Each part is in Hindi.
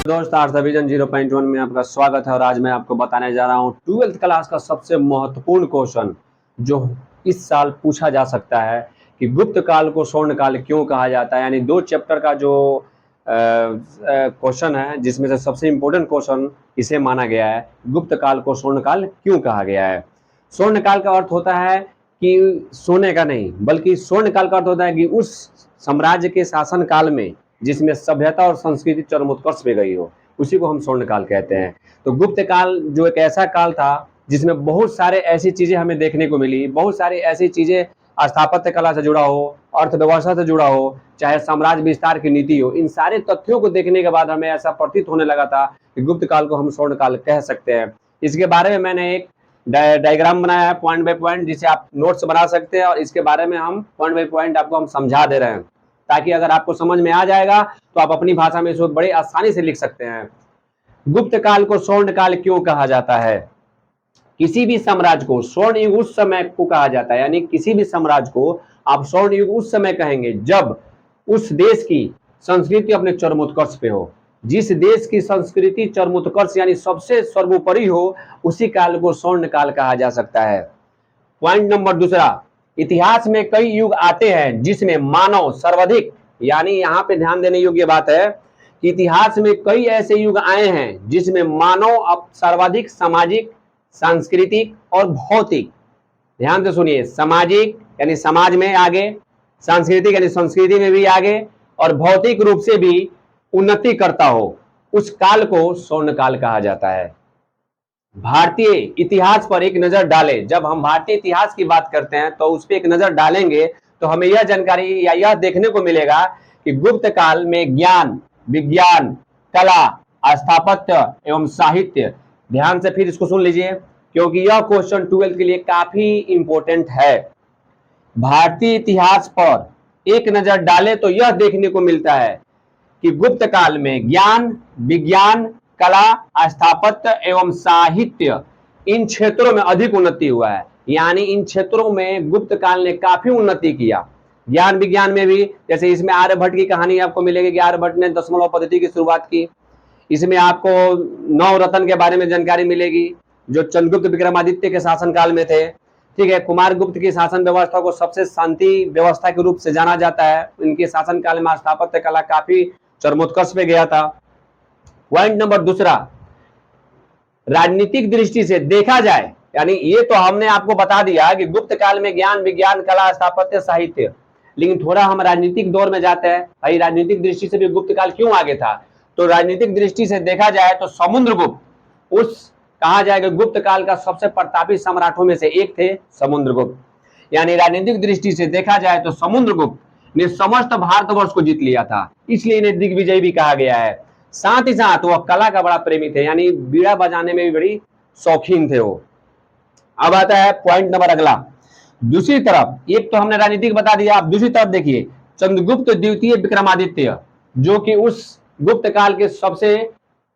दोस्त आर्ट्स डिवीजन 0.1 में आपका स्वागत है और आज मैं आपको बताने जा रहा हूँ 12th क्लास का सबसे महत्वपूर्ण क्वेश्चन जो इस साल पूछा जा सकता है कि गुप्त काल को स्वर्ण काल क्यों कहा जाता है। यानी 2 चैप्टर का जो क्वेश्चन है जिसमें से सबसे इम्पोर्टेंट क्वेश्चन इसे माना गया है, गुप्त काल को स्वर्ण काल क्यों कहा गया है। स्वर्ण काल का अर्थ होता है कि सोने का नहीं, बल्कि स्वर्ण काल का अर्थ होता है कि उस साम्राज्य के शासन काल में जिसमें सभ्यता और संस्कृति चरमोत्कर्ष पे गई हो, उसी को हम स्वर्ण काल कहते हैं। तो गुप्त काल जो एक ऐसा काल था जिसमें बहुत सारे ऐसी चीजें हमें देखने को मिली, बहुत सारी ऐसी चीजें स्थापत्य कला से जुड़ा हो, अर्थव्यवस्था से जुड़ा हो, चाहे साम्राज्य विस्तार की नीति हो, इन सारे तथ्यों को देखने के बाद हमें ऐसा प्रतीत होने लगा था कि गुप्त काल को हम स्वर्ण काल कह सकते हैं। इसके बारे में मैंने एक डायग्राम बनाया है पॉइंट बाय पॉइंट, जिसे आप नोट्स बना सकते हैं और इसके बारे में हम पॉइंट बाय पॉइंट आपको हम समझा दे रहे हैं, ताकि अगर आपको समझ में आ जाएगा तो आप अपनी भाषा में इसको बड़े आसानी से लिख सकते हैं। गुप्त काल को स्वर्ण काल क्यों कहा जाता है? किसी भी साम्राज्य को स्वर्ण युग उस समय को कहा जाता है, यानी किसी भी साम्राज्य को आप स्वर्ण युग उस समय कहेंगे जब उस देश की संस्कृति अपने चरमोत्कर्ष पे हो। जिस देश की संस्कृति चरमोत्कर्ष यानी सबसे सर्वोपरि हो, उसी काल को स्वर्ण काल कहा जा सकता है। पॉइंट नंबर दूसरा, इतिहास में कई युग आते हैं जिसमें मानव सर्वाधिक, यानी यहाँ पे ध्यान देने योग्य बात है कि इतिहास में कई ऐसे युग आए हैं जिसमें मानव अब सर्वाधिक सामाजिक, सांस्कृतिक और भौतिक, ध्यान से सुनिए, सामाजिक यानी समाज में आगे, सांस्कृतिक यानी संस्कृति में भी आगे और भौतिक रूप से भी उन्नति करता हो, उस काल को स्वर्ण काल कहा जाता है। भारतीय इतिहास पर एक नजर डालें। जब हम भारतीय इतिहास की बात करते हैं तो उस पर एक नजर डालेंगे तो हमें यह जानकारी या यह देखने को मिलेगा कि गुप्त काल में ज्ञान, विज्ञान, कला, स्थापत्य एवं साहित्य, ध्यान से फिर इसको सुन लीजिए क्योंकि यह क्वेश्चन 12th के लिए काफी इंपॉर्टेंट है। भारतीय इतिहास पर एक नजर डालें तो यह देखने को मिलता है कि गुप्त काल में ज्ञान, विज्ञान, कला, स्थापत्य एवं साहित्य, इन क्षेत्रों में अधिक उन्नति हुआ है। यानी इन क्षेत्रों में गुप्त काल ने काफी उन्नति किया। ज्ञान विज्ञान में भी, जैसे इसमें आर्यभट्ट की कहानी आपको मिलेगी कि आर्यभट्ट ने दशमलव पद्धति की शुरुआत की। इसमें आपको 9 रत्न के बारे में जानकारी मिलेगी जो चंद्रगुप्त विक्रमादित्य के शासनकाल में थे। ठीक है, कुमार गुप्त की शासन व्यवस्था को सबसे शांति व्यवस्था के रूप से जाना जाता है। इनके शासनकाल में स्थापत्य कला काफी चरमोत्कर्ष पे गया था। पॉइंट नंबर दूसरा, राजनीतिक दृष्टि से देखा जाए, यानी ये तो हमने आपको बता दिया कि गुप्त काल में ज्ञान, विज्ञान, कला, स्थापत्य, साहित्य, लेकिन थोड़ा हम राजनीतिक दौर में जाते हैं। भाई राजनीतिक दृष्टि से भी गुप्त काल क्यों आगे था? तो राजनीतिक दृष्टि से देखा जाए तो समुद्रगुप्त, उस कहा जाएगा गुप्त काल का सबसे प्रतापी सम्राटों में से एक थे समुद्रगुप्त। यानी राजनीतिक दृष्टि से देखा जाए तो समुद्रगुप्त ने समस्त भारतवर्ष को जीत लिया था, इसलिए इन्हें दिग्विजय भी कहा गया है। साथ ही साथ वह कला का बड़ा प्रेमी थे, यानी बीड़ा बजाने में भी बड़ी शौकीन थे वो। अब आता है पॉइंट नंबर अगला। दूसरी तरफ, एक तो हमने राजनीतिक बता दिया, अब दूसरी तरफ देखिए चंद्रगुप्त द्वितीय विक्रमादित्य, जो कि उस गुप्त काल के सबसे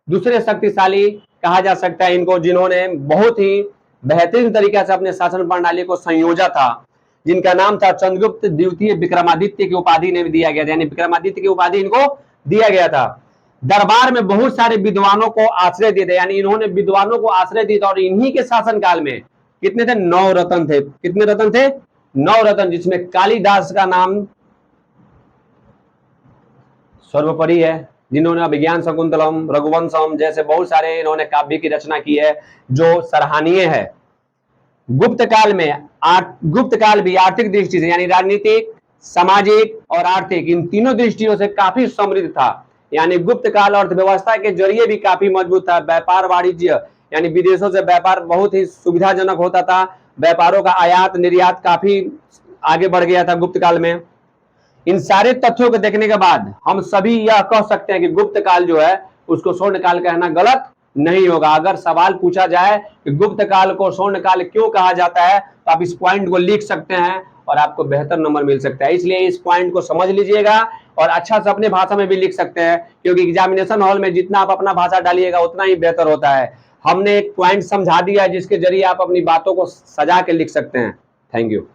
दूसरे शक्तिशाली कहा जा सकता है इनको, जिन्होंने बहुत ही बेहतरीन तरीके से अपने शासन प्रणाली को संयोजा था, जिनका नाम था चंद्रगुप्त द्वितीय विक्रमादित्य की उपाधि ने दिया गया था, यानी विक्रमादित्य की उपाधि इनको दिया गया था। दरबार में बहुत सारे विद्वानों को आश्रय दिए थे, यानी इन्होंने विद्वानों को आश्रय दिया था और इन्हीं के शासनकाल में कितने थे? 9 रत्न थे। कितने रत्न थे? 9 रत्न, जिसमें कालिदास का नाम सर्वोपरि है, जिन्होंने अभिज्ञान शकुंतलम, रघुवंशम जैसे बहुत सारे इन्होंने काव्य की रचना की है जो सराहनीय है। गुप्त काल भी आर्थिक दृष्टि से, यानी राजनीतिक, सामाजिक और आर्थिक, इन तीनों दृष्टियों से काफी समृद्ध था। यानी गुप्त काल अर्थव्यवस्था के जरिए भी काफी मजबूत था। व्यापार वाणिज्य, यानी विदेशों से व्यापार बहुत ही सुविधाजनक होता था। व्यापारों का आयात निर्यात काफी आगे बढ़ गया था गुप्त काल में। इन सारे तथ्यों को देखने के बाद हम सभी यह कह सकते हैं कि गुप्त काल जो है उसको स्वर्ण काल कहना गलत नहीं होगा। अगर सवाल पूछा जाए कि गुप्त काल को स्वर्ण काल क्यों कहा जाता है तो आप इस पॉइंट को लिख सकते हैं और आपको बेहतर नंबर मिल सकता है। इसलिए इस पॉइंट को समझ लीजिएगा और अच्छा से अपने भाषा में भी लिख सकते हैं, क्योंकि एग्जामिनेशन हॉल में जितना आप अपना भाषा डालिएगा उतना ही बेहतर होता है। हमने एक पॉइंट समझा दिया है जिसके जरिए आप अपनी बातों को सजा के लिख सकते हैं। Thank you.